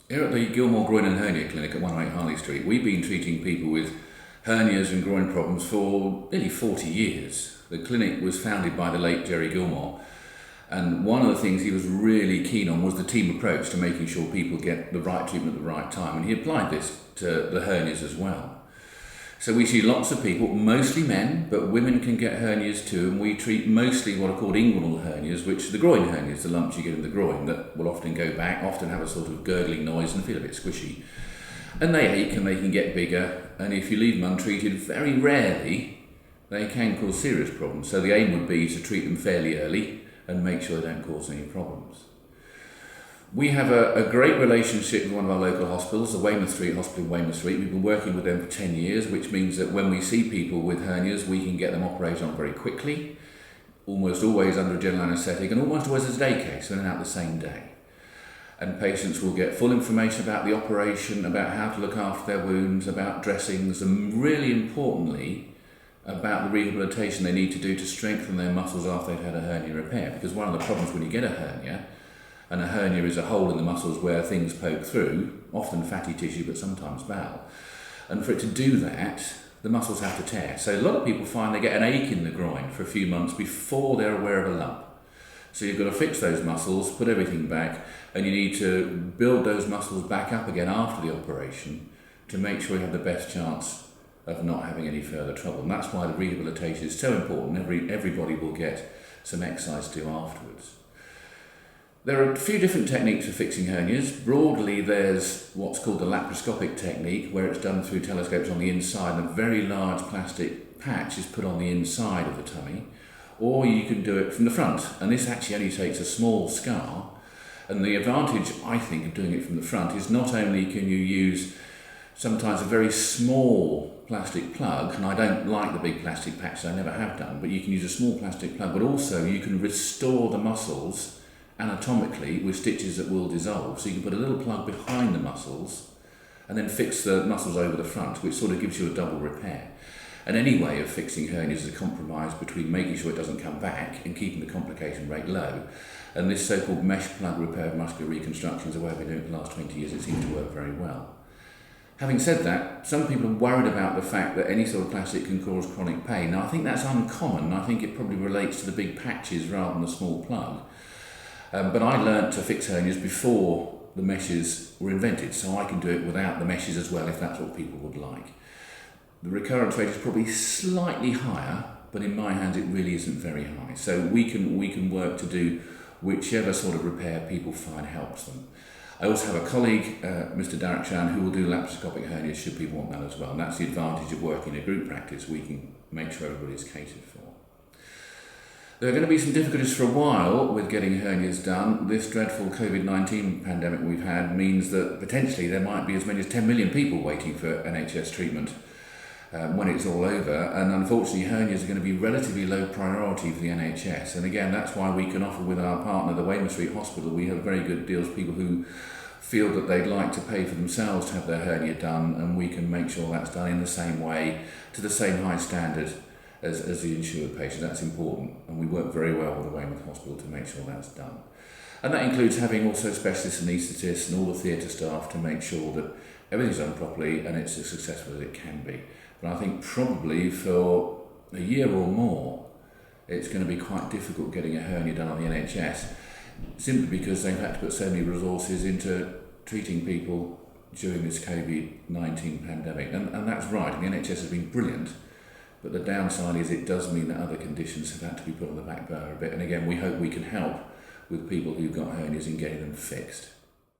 Here at the Gilmore Groin and Hernia Clinic at 108 Harley Street, we've been treating people with hernias and groin problems for nearly 40 years. The clinic was founded by the late Jerry Gilmore, and one of the things he was really keen on was the team approach to making sure people get the right treatment at the right time, and he applied this to the hernias as well. So we see lots of people, mostly men, but women can get hernias too, and we treat mostly what are called inguinal hernias, which are the groin hernias, the lumps you get in the groin that will often go back, often have a sort of gurgling noise and feel a bit squishy. And they ache and they can get bigger, and if you leave them untreated, very rarely they can cause serious problems. So the aim would be to treat them fairly early and make sure they don't cause any problems. We have a great relationship with one of our local hospitals, the Weymouth Street Hospital in Weymouth Street. We've been working with them for 10 years, which means that when we see people with hernias, we can get them operated on very quickly, almost always under a general anaesthetic, and almost always as a day case, in and out the same day. And patients will get full information about the operation, about how to look after their wounds, about dressings, and really importantly, about the rehabilitation they need to do to strengthen their muscles after they've had a hernia repair. Because one of the problems when you get a hernia, and a hernia is a hole in the muscles where things poke through, often fatty tissue but sometimes bowel. And for it to do that, the muscles have to tear. So a lot of people find they get an ache in the groin for a few months before they're aware of a lump. So you've got to fix those muscles, put everything back, and you need to build those muscles back up again after the operation to make sure you have the best chance of not having any further trouble. And that's why the rehabilitation is so important. Everybody will get some exercise to do afterwards. There are a few different techniques for fixing hernias. Broadly, there's what's called the laparoscopic technique, where it's done through telescopes on the inside and a very large plastic patch is put on the inside of the tummy. Or you can do it from the front, and this actually only takes a small scar. And the advantage, I think, of doing it from the front is not only can you use sometimes a very small plastic plug, and I don't like the big plastic patches, I never have done, but you can use a small plastic plug, but also you can restore the muscles anatomically with stitches that will dissolve. So you can put a little plug behind the muscles and then fix the muscles over the front, which sort of gives you a double repair. And any way of fixing hernias is a compromise between making sure it doesn't come back and keeping the complication rate low. And this so-called mesh plug repair of muscular reconstruction is a way we've been doing it for the last 20 years. It seems to work very well. Having said that, some people are worried about the fact that any sort of plastic can cause chronic pain. Now, I think that's uncommon. I think it probably relates to the big patches rather than the small plug. But I learnt to fix hernias before the meshes were invented, so I can do it without the meshes as well if that's what people would like. The recurrence rate is probably slightly higher, but in my hands it really isn't very high. So we can work to do whichever sort of repair people find helps them. I also have a colleague, Mr O.J.A, who will do laparoscopic hernias should people want that as well. And that's the advantage of working in a group practice. We can make sure everybody's catered for. There are going to be some difficulties for a while with getting hernias done. This dreadful COVID-19 pandemic we've had means that potentially there might be as many as 10 million people waiting for NHS treatment when it's all over. And unfortunately, hernias are going to be relatively low priority for the NHS. And again, that's why we can offer with our partner, the Weymouth Street Hospital, we have very good deals for people who feel that they'd like to pay for themselves to have their hernia done, and we can make sure that's done in the same way, to the same high standard as the insured patient. That's important, and we work very well with the Weymouth Hospital to make sure that's done. And that includes having also specialist anaesthetists and all the theatre staff to make sure that everything's done properly and it's as successful as it can be. But I think probably for a year or more, it's going to be quite difficult getting a hernia done on the NHS, simply because they've had to put so many resources into treating people during this COVID-19 pandemic. And that's right, the NHS has been brilliant. But the downside is it does mean that other conditions have had to be put on the back burner a bit. And again, we hope we can help with people who've got hernias in getting them fixed.